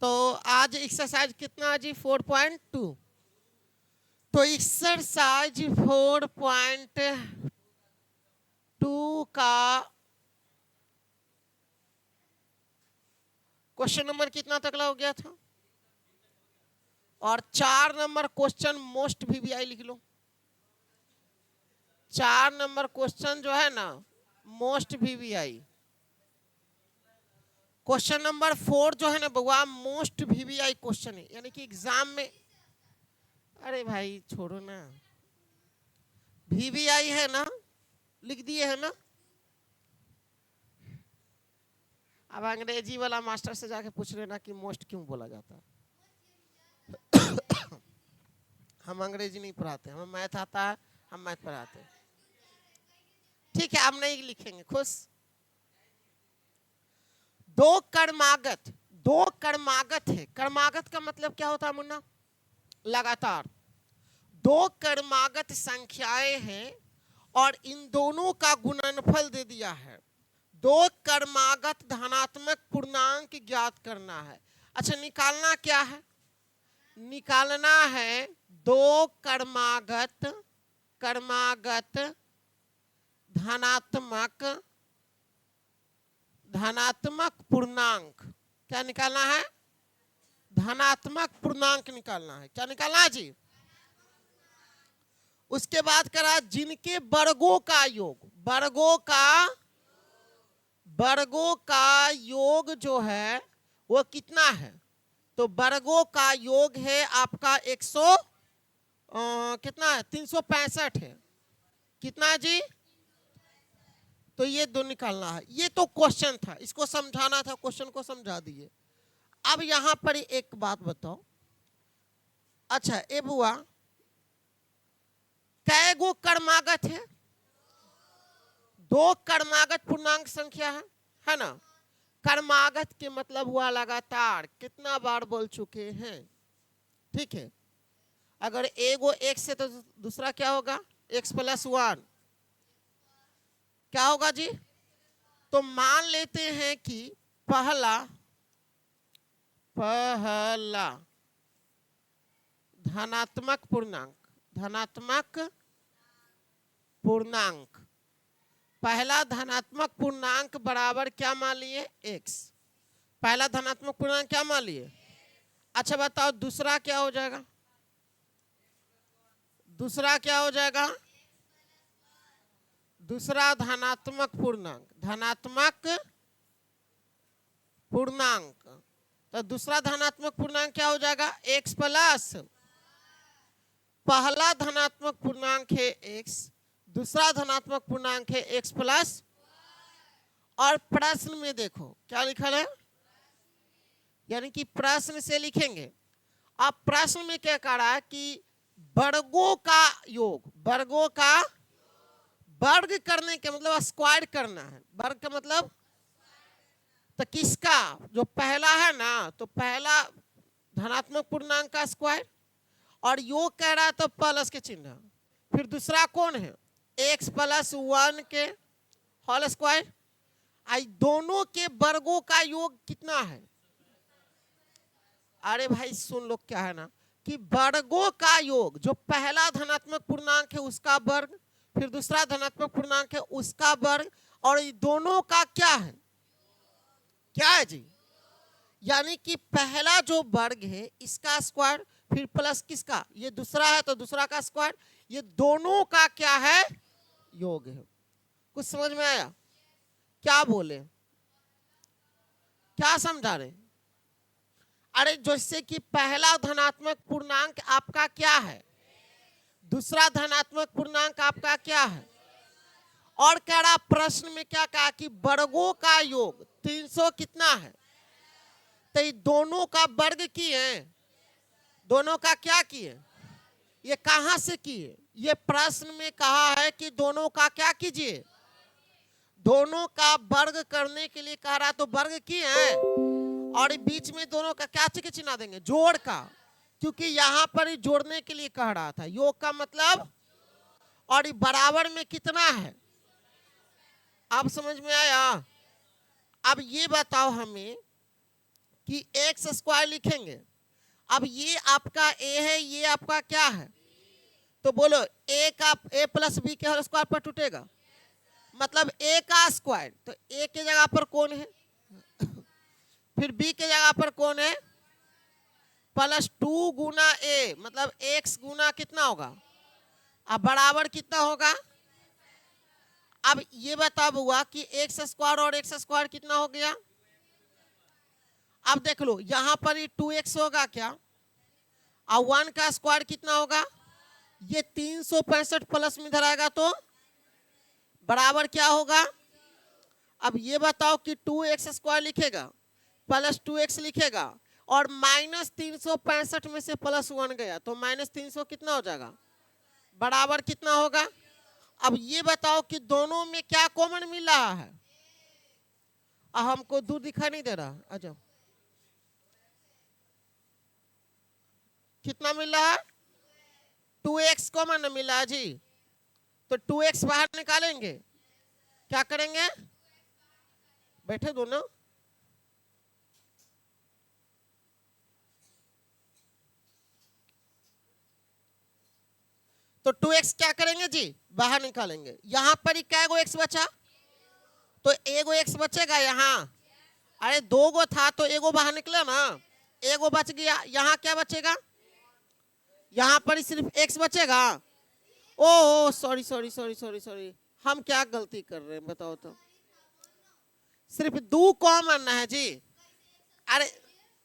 तो आज एक्सरसाइज कितना जी 4.2। तो एक्सरसाइज 4.2 का क्वेश्चन नंबर कितना तकला हो गया था, और 4 नंबर क्वेश्चन मोस्ट वीवीआई लिख लो। 4 नंबर क्वेश्चन जो है ना मोस्ट वीवीआई। क्वेश्चन नंबर 4 जो है ना बउआ मोस्ट वीवीआई क्वेश्चन है, यानी कि एग्जाम में। अरे भाई छोड़ो ना, वीवीआई है ना, लिख दिए है ना। अब अंग्रेजी वाला मास्टर से जाके पूछ लेना कि मोस्ट क्यों बोला जाता है। हम अंग्रेजी नहीं पढ़ाते, हमें मैथ आता है, हम मैथ पढ़ाते हैं। ठीक है, आप नहीं लिखेंगे, खुश। दो कर्मागत है। कर्मागत का मतलब क्या होता है मुन्ना? लगातार। दो कर्मागत संख्याएं हैं और इन दोनों का गुणनफल दे दिया है। दो कर्मागत धनात्मक पूर्णांक ज्ञात करना है। अच्छा, निकालना क्या है? निकालना है दो कर्मागत धनात्मक पूर्णांक। क्या निकालना है? धनात्मक पूर्णांक निकालना है। क्या निकालना है जी? उसके बाद करा जिनके वर्गों का योग, वर्गों का योग जो है वो कितना है? तो वर्गों का योग है आपका 100 कितना है? 365 है। कितना जी? तो ये दो निकालना है। ये तो क्वेश्चन था, इसको समझाना था, क्वेश्चन को समझा दिए। अब यहां पर एक बात बताओ। अच्छा ए बुआ, कै गो कर्मागत है? दो कर्मागत पूर्णांक संख्या है ना। कर्मागत के मतलब हुआ लगातार, कितना बार बोल चुके हैं। ठीक है, अगर एगो एक्स है तो दूसरा क्या होगा? एक्स प्लस 1 क्या होगा जी? तो मान लेते हैं कि पहला धनात्मक पूर्णांक पहला धनात्मक पूर्णांक बराबर क्या मान लिए? एक्स। पहला धनात्मक पूर्णांक क्या मान लिए? अच्छा बताओ दूसरा क्या हो जाएगा? दूसरा क्या हो जाएगा? दूसरा धनात्मक पूर्णांक। तो दूसरा धनात्मक पूर्णांक क्या हो जाएगा? X plus. पहला धनात्मक पूर्णांक है एक्स, दूसरा धनात्मक पूर्णांक है एक्स प्लस। और प्रश्न में देखो क्या लिखा है, यानी कि प्रश्न से लिखेंगे। अब प्रश्न में क्या कह रहा है कि वर्गों का योग, वर्ग करने के मतलब स्क्वायर करना है। वर्ग का मतलब तो किसका? जो पहला है ना, तो पहला धनात्मक पूर्णांक का स्क्वायर, और योग कह रहा है तो प्लस के चिन्ह। फिर दूसरा कौन है? एक्स प्लस 1 के होल स्क्वायर। आई दोनों के वर्गों का योग कितना है? अरे भाई सुन लो, क्या है ना कि वर्गों का योग, जो पहला धनात्मक पूर्णांक है उसका वर्ग, फिर दूसरा धनात्मक पूर्णांक है उसका वर्ग, और ये दोनों का क्या है? क्या है जी? यानी कि पहला जो वर्ग है इसका स्क्वायर, फिर प्लस किसका? ये दूसरा है तो दूसरा का स्क्वायर, ये दोनों का क्या है? योग है। कुछ समझ में आया? क्या बोले, क्या समझा रहे? अरे जैसे कि पहला धनात्मक पूर्णांक आपका क्या है, दूसरा धनात्मक पूर्णांक आपका क्या है, और कह रहा प्रश्न में क्या कहा कि वर्गों का योग 300 कितना है? तो ये दोनों का वर्ग किए, दोनों का क्या किए? ये कहां से किए? ये प्रश्न में कहा है कि दोनों का क्या कीजिए? दोनों का वर्ग करने के लिए कह रहा, तो वर्ग किए हैं, और बीच में दोनों का क्या चिन्ह देंगे? जोड़ का, क्योंकि यहां पर ही जोड़ने के लिए कह रहा था। योग का मतलब, और ये बराबर में कितना है? आप समझ में आया? अब ये बताओ हमें कि एक्स स्क्वायर लिखेंगे। अब ये आपका ए है, ये आपका क्या है, तो बोलो ए का ए प्लस बी के होल स्क्वायर पर टूटेगा, मतलब ए का स्क्वायर। तो ए के जगह पर कौन है, फिर बी के जगह पर कौन है, प्लस 2 गुना ए, मतलब एक्स गुना कितना होगा, अब बराबर कितना होगा। अब ये बताओ हुआ कि एक्स स्क्वायर और एक्स स्क्वायर कितना हो गया। अब देख लो यहां पर ही 2x होगा क्या, और 1 का स्क्वायर कितना होगा, ये 365 प्लस में इधर आएगा तो बराबर क्या होगा। अब ये बताओ कि 2x स्क्वायर लिखेगा प्लस 2x लिखेगा और माइनस 365 में से प्लस 1 गया तो माइनस 300 कितना हो जाएगा, बराबर कितना होगा। अब ये बताओ कि दोनों में क्या कॉमन मिल रहा है, अब हमको दूर दिखाई नहीं दे रहा, आ जाओ, कितना मिल रहा है, 2x कॉमन मिला है जी, तो 2x बाहर निकालेंगे, क्या करेंगे, बैठे दोनों, तो 2x क्या करेंगे जी, बाहर निकालेंगे। यहां पर ही क्या गो x बचा, तो एगो x बचेगा यहाँ, अरे 2 गो था तो एगो बाहर निकला ना, एगो बच गया, यहाँ क्या बचेगा, यहाँ पर ही सिर्फ x बचेगा। Oh sorry sorry sorry sorry sorry, हम क्या गलती कर रहे हैं बताओ तो, सिर्फ 2 कॉमन है जी, अरे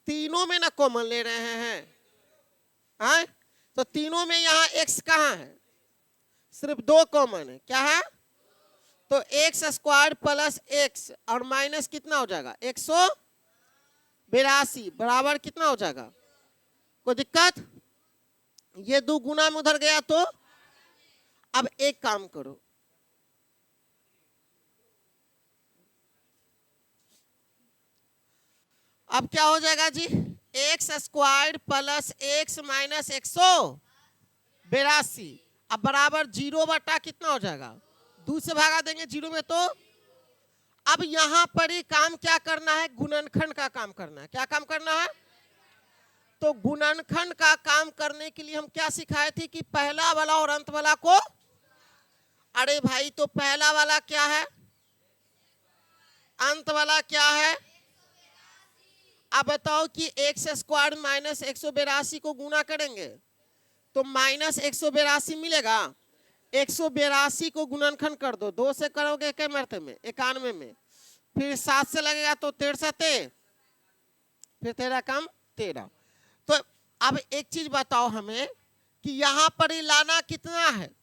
तीनों में ना कॉमन ले रहे हैं, हाँ? तो तीनों में यहाँ x कहाँ है, सिर्फ 2 कॉमन है, क्या है, तो एक्स स्क्वायर प्लस एक्स और माइनस कितना हो जाएगा 182 बराबर कितना हो जाएगा, कोई दिक्कत, ये 2 गुना में उधर गया तो। अब एक काम करो, अब क्या हो जाएगा जी, x square plus x minus 182 अब बराबर 0 बटा कितना हो जाएगा, 2 से भागा देंगे 0 में तो। अब यहां पर ही काम क्या करना है, गुणनखंड का काम करना है, क्या काम करना है, तो गुणनखंड का काम करने के लिए हम क्या सिखाए थे कि पहला वाला और अंत वाला को, अरे भाई तो पहला वाला क्या है, अंत वाला क्या है। अब बताओ कि एक्स स्क्वायर माइनस 182 को गुना करेंगे तो माइनस 182 मिलेगा, 182 को गुणनखंड कर दो, 2 से करोगे क्या मरते में 91 में, फिर 7 से लगेगा तो 13 फिर 13 कम 13। तो अब एक चीज बताओ हमें कि यहां पर ही लाना कितना है,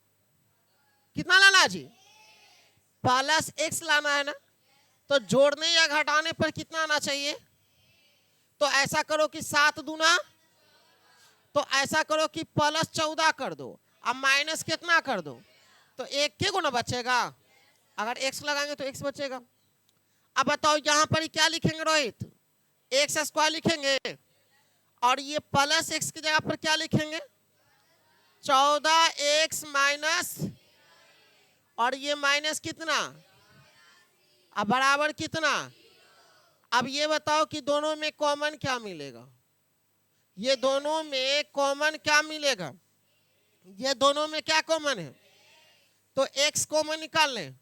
कितना लाना जी, प्लस एक्स लाना है ना, तो जोड़ने या घटाने पर कितना आना चाहिए, तो ऐसा करो कि 7 दूना, तो ऐसा करो कि प्लस 14 कर दो, अब माइनस कितना कर दो, तो एक के गुना बचेगा, अगर एक्स लगाएंगे तो एक्स बचेगा। अब बताओ यहां पर क्या लिखेंगे रोहित, एक्स स्क्वायर लिखेंगे और ये प्लस एक्स की जगह पर क्या लिखेंगे 14x माइनस, और ये माइनस कितना, अब बराबर कितना। अब ये बताओ कि दोनों में कॉमन क्या मिलेगा, ये दोनों में कॉमन क्या मिलेगा, ये दोनों में क्या कॉमन है, तो x कॉमन निकाल लें,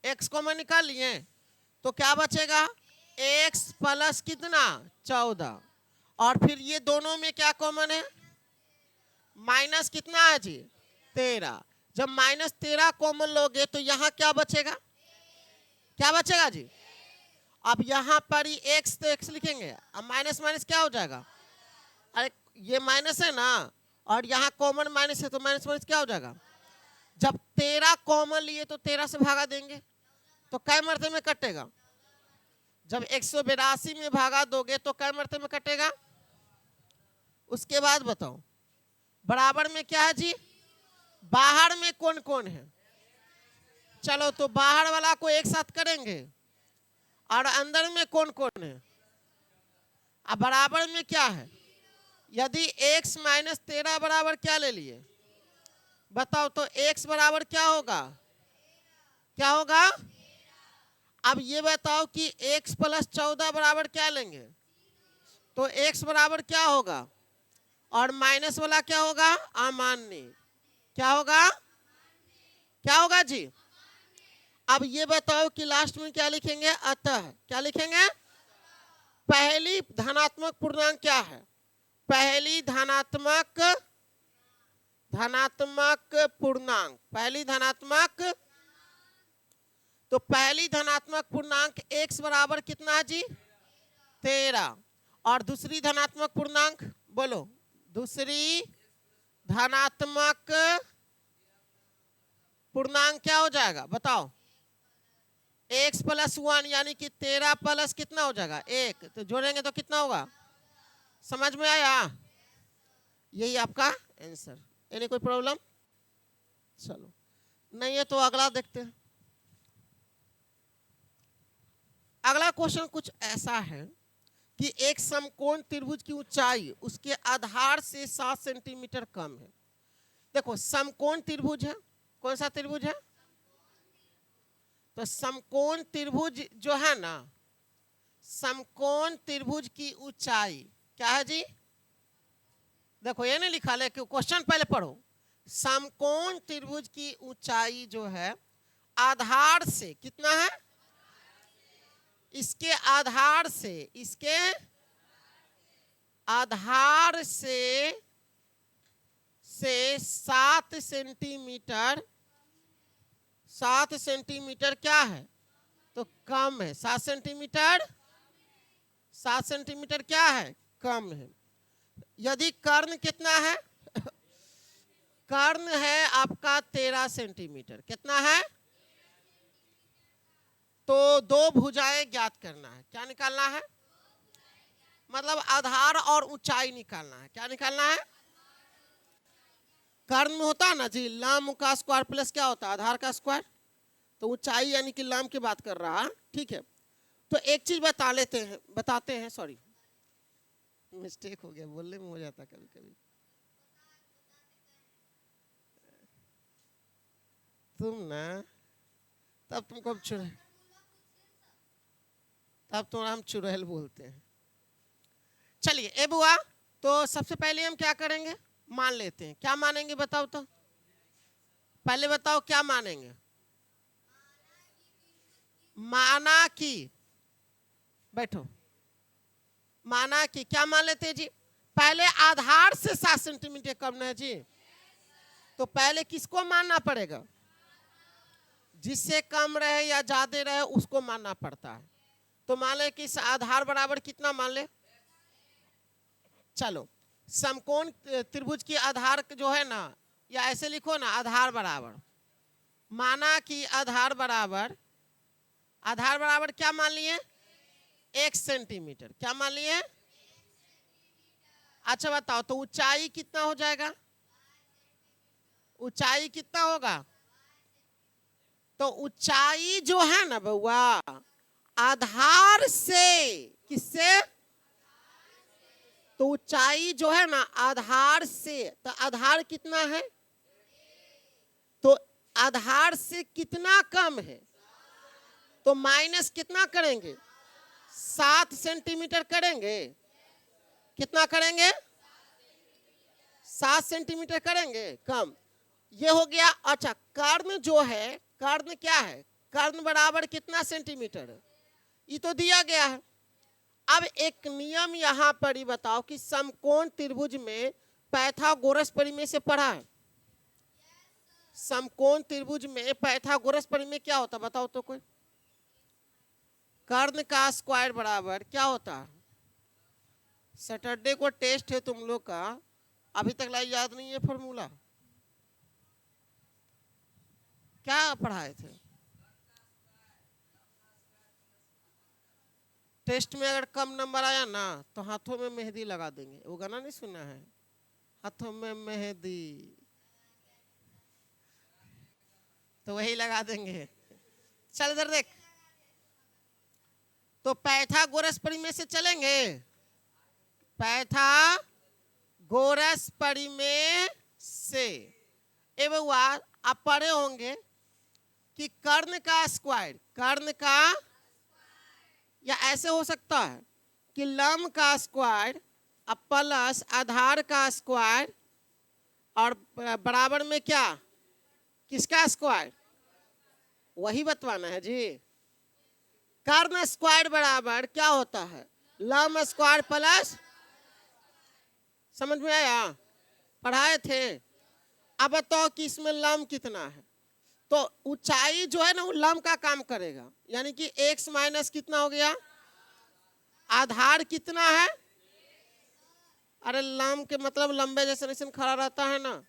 x कॉमन निकाल लिए तो क्या बचेगा x प्लस कितना 14, और फिर ये दोनों में क्या कॉमन है, माइनस कितना है जी 13, जब माइनस 13 कॉमन लोगे तो यहाँ क्या बचेगा, क्या बचेगा जी, अब यहाँ पर ही x तो x लिखेंगे, अब माइनस माइनस क्या हो जाएगा, अरे ये माइनस है ना, और यहाँ कॉमन माइनस है तो माइनस माइनस क्या हो जाएगा, जब 13 कॉमन लिए तो 13 से भागा देंगे तो कै मरते में कटेगा, जब 182 में भागा दोगे तो कै मरते में कटेगा। उसके बाद बताओ बराबर में क्या है जी, बाहर में कौन कौन है, चलो तो बाहर वाला को एक साथ करेंगे और अंदर में कौन कौन है, अब बराबर में क्या है, यदि x माइनस 13 बराबर क्या ले लिए बताओ, तो x बराबर क्या होगा, क्या होगा। अब ये बताओ कि x प्लस 14 बराबर क्या लेंगे, तो x बराबर क्या होगा, और माइनस वाला क्या होगा, अमान्य। क्या होगा, क्या होगा जी। अब ये बताओ कि लास्ट में क्या लिखेंगे, अतः। क्या लिखेंगे, पहली धनात्मक पूर्णांक क्या है, पहली धनात्मक पूर्णांक, पहली धनात्मक। तो पहली धनात्मक पूर्णांक x बराबर कितना है जी, 13। और दूसरी धनात्मक पूर्णांक बोलो, दूसरी धनात्मक पूर्णांक क्या हो जाएगा बताओ, x प्लस 1, यानी कि 13 प्लस कितना हो जाएगा 1, तो जोड़ेंगे तो कितना होगा, समझ में आया, यही आपका आंसर। यानी कोई प्रॉब्लम, चलो नहीं है तो अगला देखते हैं। अगला क्वेश्चन कुछ ऐसा है कि एक समकोण त्रिभुज की ऊंचाई उसके आधार से 7 सेंटीमीटर कम है। देखो समकोण त्रिभुज है, कौन सा त्रिभुज है, तो समकोण त्रिभुज जो है ना, समकोण त्रिभुज की ऊंचाई क्या है जी, देखो ये नहीं लिखा, लेकिन क्वेश्चन पहले पढ़ो। समकोण त्रिभुज की ऊंचाई जो है आधार से कितना है, इसके आधार से, इसके आधार से 7 सेंटीमीटर, 7 सेंटीमीटर क्या है, तो कम है, 7 सेंटीमीटर, 7 सेंटीमीटर क्या है, कम है। यदि कर्ण कितना है, कर्ण है आपका 13 सेंटीमीटर, कितना है, तो दो भुजाएं ज्ञात करना है। क्या निकालना है, मतलब आधार और ऊंचाई निकालना है। क्या निकालना है, कर्ण में होता है ना जी लंब का स्क्वायर प्लस क्या होता है, आधार का स्क्वायर, तो ऊंचाई यानी कि लंब की बात कर रहा है, ठीक है। तो एक चीज बताते हैं, सॉरी मिस्टेक हो गया, बोलने में हो जाता कभी कभी। तुम ना तब तुमको तब तो हम चुड़ैल बोलते हैं। चलिए ए बुआ, तो सबसे पहले हम क्या करेंगे, मान लेते हैं। क्या मानेंगे बताओ, तो पहले बताओ क्या मानेंगे, माना कि, बैठो, माना कि क्या मान लेते हैं जी, पहले आधार से 7 सेंटीमीटर कम है जी, तो पहले किसको मानना पड़ेगा, जिससे कम रहे या ज्यादा रहे उसको मानना पड़ता है। तो मान ले कि आधार बराबर कितना मान ले, चलो समकोण त्रिभुज की आधार जो है ना, या ऐसे लिखो ना, आधार बराबर, माना कि आधार बराबर क्या मान लिए, 1 सेंटीमीटर। क्या मान लिए, अच्छा बताओ तो ऊंचाई कितना हो जाएगा, ऊंचाई कितना होगा, तो ऊंचाई जो है ना बउआ, आधार से, किससे, तो ऊंचाई जो है ना आधार से, तो आधार कितना है, तो आधार से कितना कम है, तो माइनस कितना करेंगे, 7 सेंटीमीटर करेंगे, कितना करेंगे, 7 सेंटीमीटर करेंगे कम, ये हो गया। अच्छा कर्ण जो है, कर्ण क्या है, कर्ण बराबर कितना सेंटीमीटर, ये तो दिया गया है। अब एक नियम यहां पर ही बताओ कि समकोण त्रिभुज में पाइथागोरस प्रमेय से पढ़ा है, समकोण त्रिभुज में पाइथागोरस प्रमेय क्या होता बताओ तो कोई, कर्ण का स्क्वायर बराबर क्या होता है, सैटरडे को टेस्ट है तुम लोग का, अभी तक लाई याद नहीं है फॉर्मूला, क्या पढ़ाए थे, टेस्ट में अगर कम नंबर आया ना तो हाथों में मेहंदी लगा देंगे, वो गाना नहीं सुना है, हाथों में मेहंदी, तो वही लगा देंगे। चल इधर देख, तो पाइथागोरस प्रमेय से चलेंगे, पाइथागोरस प्रमेय से, ए बउआ आप पढ़े होंगे कि कर्ण का स्क्वायर, कर्ण का, या ऐसे हो सकता है कि लम का स्क्वायर अब प्लस आधार का स्क्वायर और बराबर में क्या, किसका स्क्वायर, वही बतवाना है जी। कर्ण स्क्वायर बराबर क्या होता है, लम स्क्वायर प्लस, समझ में आया, पढ़ाए थे। अब बताओ कि इसमें लम कितना है, तो ऊंचाई जो है ना वो लम का काम करेगा, यानी कि x माइनस कितना हो गया, आधार कितना है, अरे लम के मतलब लंबे जैसे निशान खड़ा रहता है ना,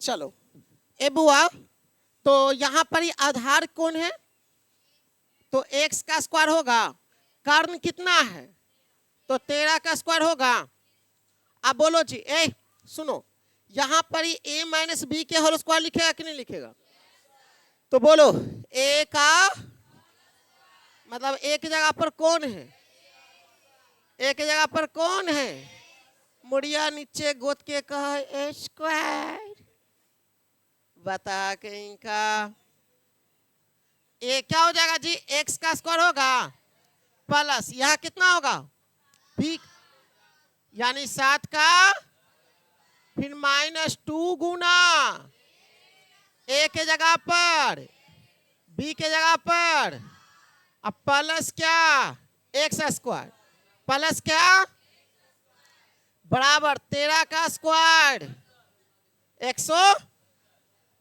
चलो ए बुआ, तो यहां पर ही आधार कौन है, तो x का स्क्वायर होगा, कर्ण कितना है, तो 13 का स्क्वायर होगा। अब बोलो जी, सुनो, यहां पर ही a माइनस बी के होल स्क्वायर लिखेगा कि नहीं लिखेगा, तो बोलो a का मतलब a की जगह पर कौन है, a की जगह पर कौन है, मुड़िया नीचे गोद के कहा ए स्क्वायर, बता कहीं का, ए क्या हो जाएगा जी, x का स्क्वायर होगा प्लस यहां कितना होगा b, यानी 7 का फिर -2 गुना a के जगह पर b के जगह पर, अब प्लस क्या x स्क्वायर प्लस क्या बराबर 13 का स्क्वायर 100,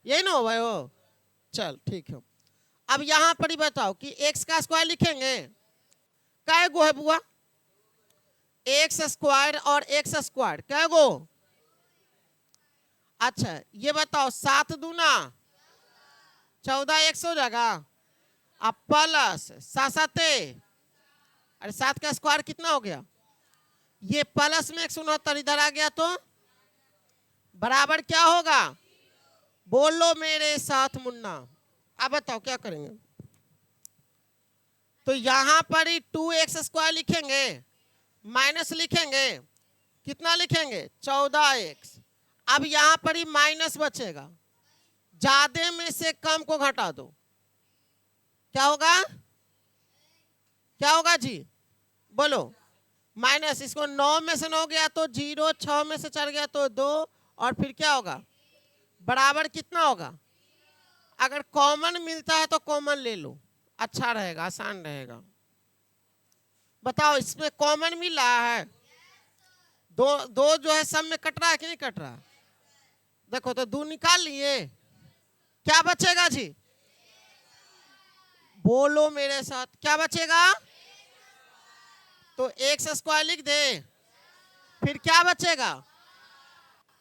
यही ना हो भाई हो, चल ठीक है। अब यहां पर ही बताओ कि x का स्क्वायर लिखेंगे, कै गो है बुआ, x स्क्वायर और x स्क्वायर कै गो, अच्छा ये बताओ 7 दूना 14 100 हो जाएगा, अब प्लस 7 अरे 7 का स्क्वायर कितना हो गया, ये प्लस में 169 इधर आ गया तो बराबर क्या होगा, बोलो मेरे साथ मुन्ना, अब बताओ क्या करेंगे, तो यहां पर ही 2x स्क्वायर लिखेंगे माइनस लिखेंगे, कितना लिखेंगे 14x, अब यहां पर ही माइनस बचेगा, ज्यादा में से कम को घटा दो, क्या होगा, क्या होगा जी, बोलो माइनस, इसको 9 में से 9 गया तो 0, 6 में से 4 गया तो 2, और फिर क्या होगा बराबर कितना होगा, अगर कॉमन मिलता है तो कॉमन ले लो, अच्छा रहेगा, आसान रहेगा। बताओ इसमें कॉमन मिल रहा है, दो जो है सब में कट रहा है कि नहीं कट रहा, देखो तो 2 निकाल लिए, क्या बचेगा जी, बोलो मेरे साथ क्या बचेगा, तो x स्क्वायर लिख दे, फिर क्या बचेगा,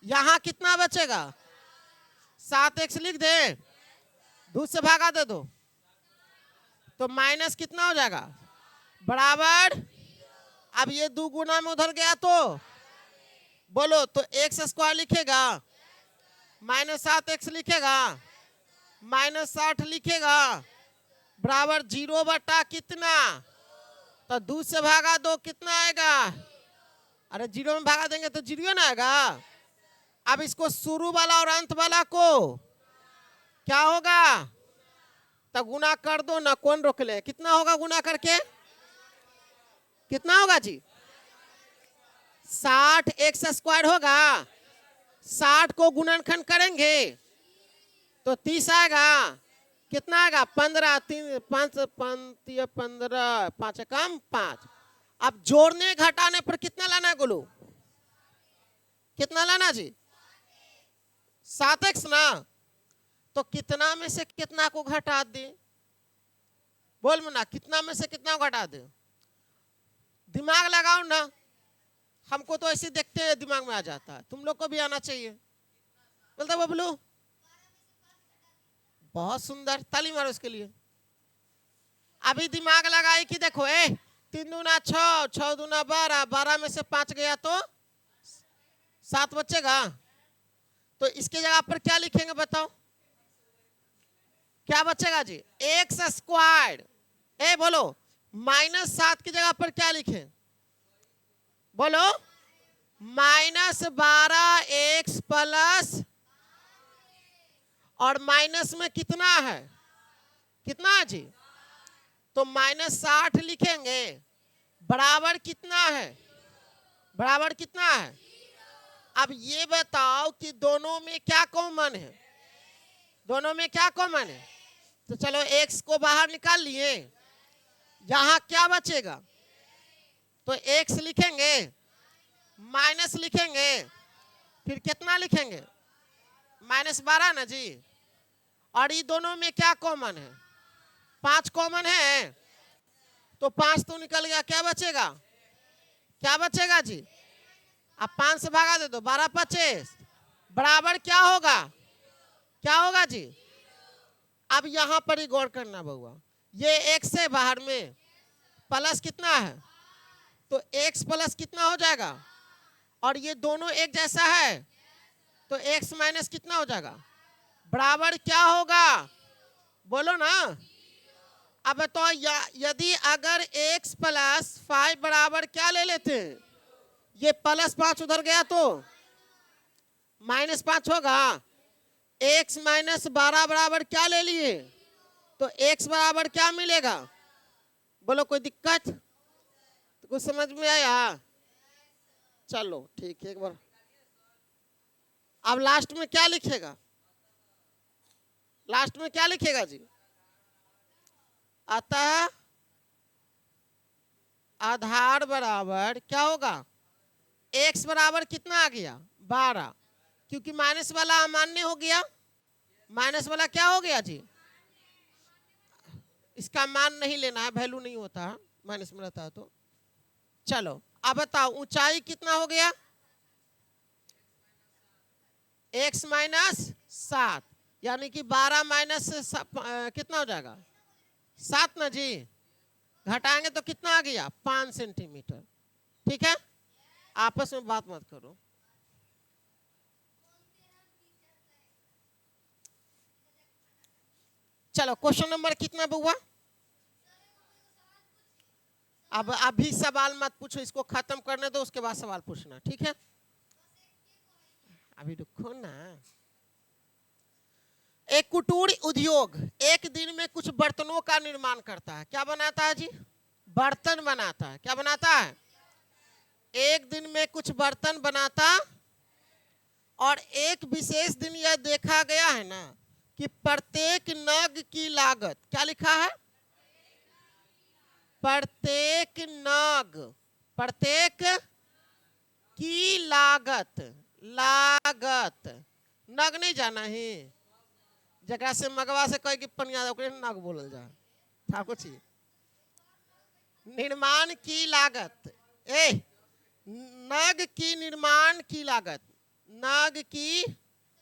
यहां कितना बचेगा 7x लिख दे, 2 से भागा दे दो, तो माइनस कितना हो जाएगा बराबर, अब ये 2 गुना में उधर गया तो बोलो, तो x स्क्वायर लिखेगा -7x लिखेगा -60 लिखेगा बराबर 0 बटा कितना, तो 2 से भागा दो कितना आएगा, अरे 0 में भागा देंगे तो 0 ना आएगा, अब इसको शुरू वाला और अंत वाला को क्या होगा, तो गुना कर दो ना, कौन रोक ले, कितना होगा गुना करके, कितना होगा जी 60x स्क्वायर होगा, 60 को गुणनखंड करेंगे तो 30 आएगा, कितना आएगा 15, 3 5 15 5 कम 5, अब जोड़ने घटाने पर कितना लाना है गोलू, कितना लाना जी 7x ना, तो कितना में से कितना को घटा दे, बोल मुन्ना कितना में से कितना को घटा दे, दिमाग लगाओ ना, हमको तो ऐसे देखते हैं दिमाग में आ जाता है, तुम लोग को भी आना चाहिए, बोलते बबलू बहुत सुंदर, ताली मारो इसके लिए, अभी दिमाग लगाई कि देखो 3 दूना 6, 6 दूना 12, 12 में से 5 गया तो 7 बचेगा, तो इसके जगह पर क्या लिखेंगे बताओ, क्या बचेगा जी x स्क्वायर ए बोलो, -7 की जगह पर क्या लिखे? बोलो, -12x प्लस, और माइनस में कितना है? कितना है जी? तो -60 लिखेंगे, बराबर कितना है? बराबर कितना है? अब ये बताओ कि दोनों में क्या कॉमन है? दोनों में क्या कॉमन है? तो चलो x को बाहर निकाल लिए, यहां क्या बचेगा? तो x लिखेंगे, माइनस लिखेंगे, फिर कितना लिखेंगे? -12 ना जी। और ये दोनों में क्या कॉमन है? 5 कॉमन है, तो 5 तो निकल गया, क्या बचेगा? क्या बचेगा जी? अब 5 से भागा दे दो, 12 25, बराबर क्या होगा? क्या होगा जी? अब यहां पर ही गौर करना बउआ, ये x से बाहर में प्लस कितना है? तो x प्लस कितना हो जाएगा? और ये दोनों एक जैसा है, तो x माइनस कितना हो जाएगा? बराबर क्या होगा? बोलो ना। अब तो यदि अगर x प्लस 5 बराबर क्या ले लेते हैं? ये +5 उधर गया तो -5 होगा। x माइनस 12 बराबर क्या ले लिए? तो x बराबर क्या मिलेगा? बोलो, कोई दिक्कत? तो कुछ समझ में आया? चलो ठीक है, एक बार अब लास्ट में क्या लिखेगा? लास्ट में क्या लिखेगा जी? अतः आधार बराबर क्या होगा? x बराबर कितना आ गया? 12, क्योंकि माइनस वाला अमान्य हो गया। माइनस वाला क्या हो गया जी? इसका मान नहीं लेना है, वैल्यू नहीं होता है, माइनस में रहता है तो। चलो अब बताओ, ऊंचाई कितना हो गया? x -7, यानी कि 12 माइनस कितना हो जाएगा? 7 ना जी। घटाएंगे तो कितना आ गया? 5 सेंटीमीटर। ठीक है, आपस में बात मत करो। चलो क्वेश्चन नंबर कितना बुआ? अब अभी सवाल मत पूछो, इसको खत्म करने दो, उसके बाद सवाल पूछना, ठीक है? अभी रुको ना। एक कुटीर उद्योग एक दिन में कुछ बर्तनों का निर्माण करता है। क्या बनाता है जी? बर्तन बनाता है। क्या बनाता है? एक दिन में कुछ बर्तन बनाता, और एक विशेष दिन यह देखा गया है ना कि प्रत्येक नग की लागत, क्या लिखा है? प्रत्येक नग, प्रत्येक की लागत, लागत, नग नहीं जाना ही, जगह से मगवा से कहे कि पनिया नग बोलल जा था कुछ। निर्माण की लागत, नग की निर्माण की लागत, नग की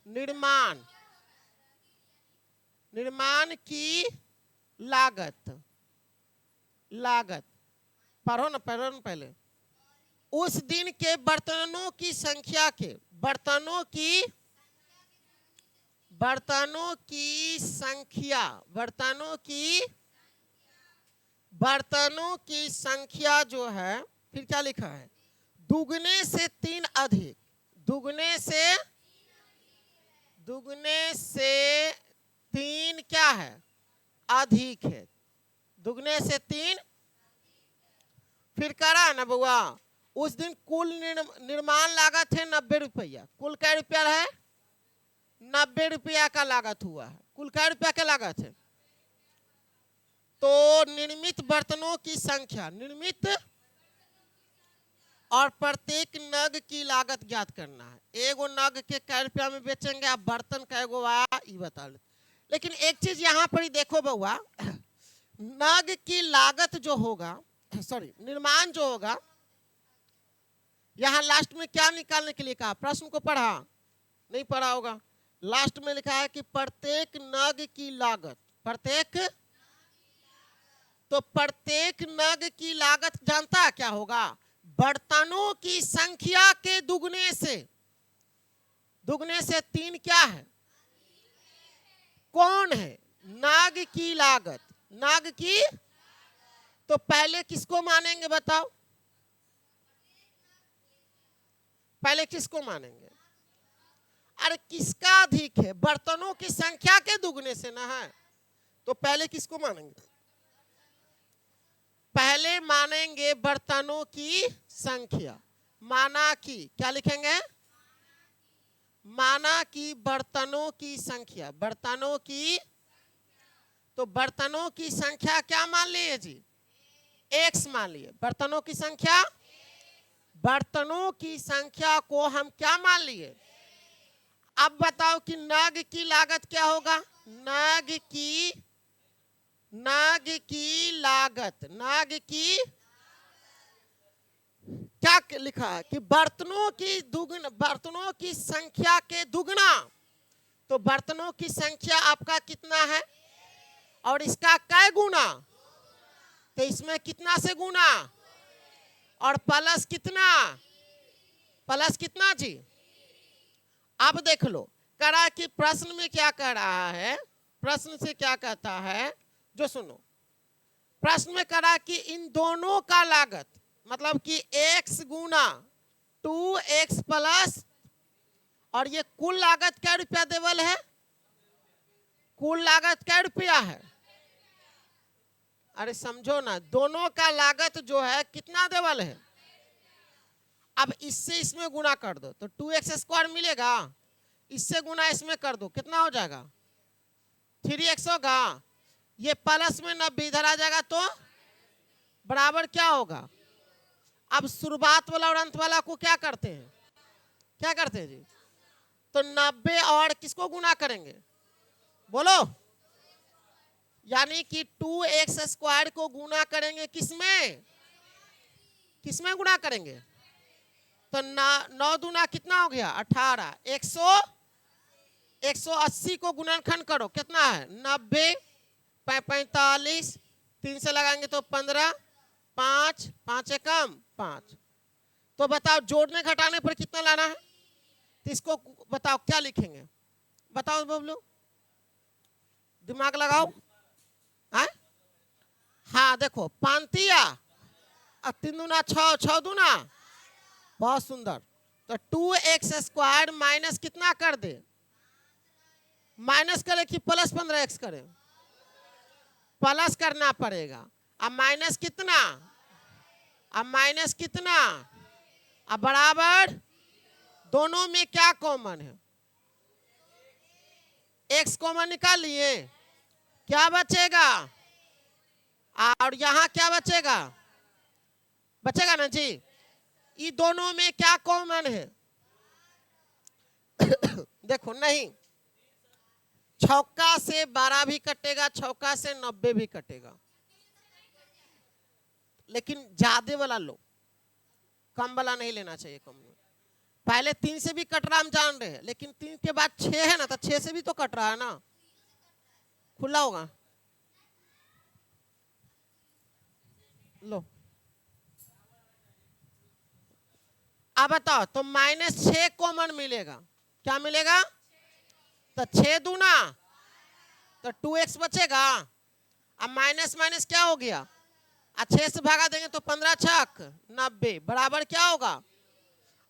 निर्माण, निर्माण की लागत, लागत पढ़ो ना, पढ़ो ना पहले। उस दिन के बर्तनों की संख्या के, बर्तनों की, बर्तनों की संख्या, बर्तनों की, बर्तनों की संख्या जो है, फिर क्या लिखा है? दुगने से 3 अधिक, दुगने से, दुगने से 3 क्या है? अधिक है। दुगने से 3, फिर करा ना बुआ। उस दिन कुल निर्माण लागत है 90 रुपया। कुल क्या रुपया है? 90 रुपया का लागत हुआ है। कुल क्या रुपया का लागत है? तो निर्मित बर्तनों की संख्या, निर्मित और प्रत्येक नग की लागत ज्ञात करना है। एगो नग के क्या रुपया में बेचेंगे, आप बर्तन का एगो आया ये बता ले। लेकिन एक चीज यहाँ पर ही देखो बउआ, नग की लागत जो होगा, सॉरी निर्माण जो होगा, यहाँ लास्ट में क्या निकालने के लिए कहा? प्रश्न को पढ़ा नहीं? पढ़ा होगा। लास्ट में लिखा है कि प्रत्येक नग की लागत, प्रत्येक, तो प्रत्येक नग की लागत जानता है क्या होगा? बर्तनों की संख्या के दुगने से, दुगने से 3 क्या है? कौन है? नग की लागत, नग की, तो पहले किसको मानेंगे बताओ? पहले किसको मानेंगे? अरे किसका अधिक है? बर्तनों की संख्या के दुगने से ना है, तो पहले किसको मानेंगे? पहले मानेंगे बर्तनों की संख्या। माना कि, क्या लिखेंगे? माना कि बर्तनों की संख्या, बर्तनों की, तो बर्तनों की संख्या क्या मान लिए जी? एक्स मान लिए। बर्तनों की संख्या, बर्तनों की संख्या को हम क्या मान लिए? अब बताओ कि नग की लागत क्या होगा? नग की लागत, नग की क्या लिखा है कि बर्तनों की दुगना, बर्तनों की संख्या के दुगना। तो बर्तनों की संख्या आपका कितना है और इसका कै गुना? तो इसमें कितना से गुना और प्लस कितना? प्लस कितना जी? अब देख लो, कह रहा है कि प्रश्न में क्या कह रहा है, प्रश्न से क्या कहता है जो सुनो। प्रश्न में कह रहा है कि इन दोनों का लागत, मतलब कि x गुना 2x प्लस, और ये कुल लागत क्या रुपया देवल है? कुल लागत क्या रुपया है? अरे समझो ना, दोनों का लागत जो है कितना देवल है? अब इससे इसमें गुना कर दो तो 2x स्क्वायर मिलेगा, इससे गुना इसमें कर दो कितना हो जाएगा? 3x होगा। ये प्लस में 90 इधर आ जाएगा तो बराबर क्या होगा? अब शुरुआत वाला और अंत वाला को क्या करते हैं? क्या करते हैं जी? तो 90 और किसको गुना करेंगे? बोलो। यानी कि 2x स्क्वायर को गुना करेंगे किसमें? किसमें गुना करेंगे? तो 9 दूना कितना हो गया? 18। 180 को गुणनखंड करो कितना है? 90, 45, 3 से लगाएंगे तो 15, 5, 5 एकम 5। तो बताओ जोड़ने घटाने पर कितना लाना है? तो इसको बताओ क्या लिखेंगे? बताओ बबलू, दिमाग लगाओ। हाँ देखो, 5 और 3 दूना 6, 6 दूना, बहुत सुंदर। तो 2x स्क्वायर माइनस कितना कर दे? माइनस करे कि प्लस 15x करे? प्लस करना पड़ेगा। अब माइनस कितना? अब माइनस कितना? अब बराबर, दोनों में क्या कॉमन है? x कॉमन निकाल लिए, क्या बचेगा? और यहां क्या बचेगा? बचेगा ना जी? ये दोनों में क्या कॉमन है? देखो नहीं, चौका से 12 भी कटेगा, चौका से 90 भी कटेगा, लेकिन ज्यादा वाला लो, कम वाला नहीं लेना चाहिए। कम में पहले 3 से भी कट रहा हम जान रहे हैं, लेकिन 3 के बाद 6 है ना, तो 6 से भी तो कट रहा है ना, खुला होगा। लो अब बताओ, तो -6 कॉमन मिलेगा, क्या मिलेगा? तो 6 दूना तो 2x बचेगा। अब माइनस माइनस क्या हो गया? 6 से भागा देंगे तो 15 छक 90 बराबर क्या होगा?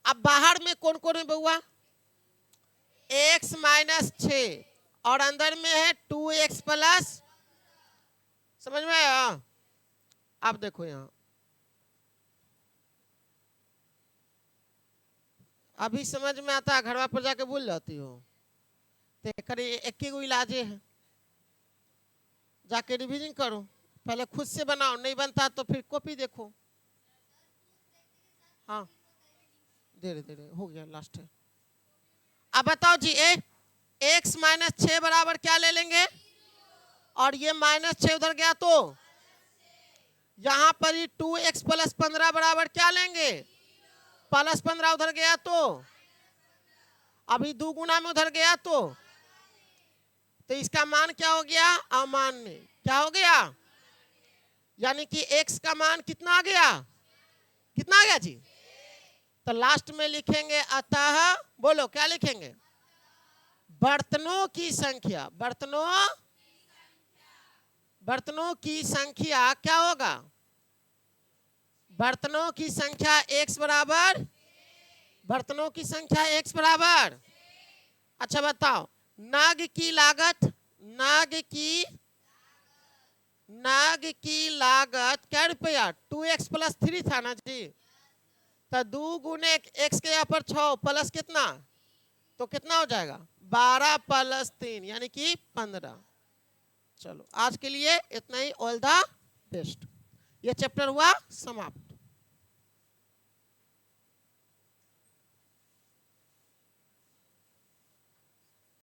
अब बाहर में कौन कौन है बउआ? x माइनस 6 और अंदर में है 2x प्लस, समझ में आया? अब देखो यहां, अभी समझ में आता है, घरवा पर जाके भूल जाती हो। तो एक ही इलाज है, जाके रिवीजन करो, पहले खुद से बनाओ, नहीं बनता तो फिर कॉपी देखो। हाँ धीरे धीरे हो गया, लास्ट है। अब बताओ जी, x माइनस 6 बराबर क्या ले लेंगे? और ये -6 उधर गया तो यहां पर ही 2x प्लस 15 बराबर क्या लेंगे? प्लस 15 उधर गया तो अभी 2 गुना में उधर गया तो इसका मान क्या हो गया? अमान्य। क्या हो गया? यानी कि x का मान कितना आ गया? कितना आ गया जी? तो लास्ट में लिखेंगे अतः, बोलो क्या लिखेंगे? बर्तनों की संख्या, बर्तनों की संख्या क्या होगा? बर्तनों की संख्या x बराबर, बर्तनों की संख्या x बराबर। अच्छा बताओ, नग की लागत, नग की लागत क्या रुपया, 2x प्लस 3 था ना जी। तो 2 गुने x के यहाँ पर 6 प्लस कितना, तो कितना हो जाएगा 12 प्लस 3 यानी कि 15। चलो आज के लिए इतना ही। All the best. ये चैप्टर हुआ समाप्त।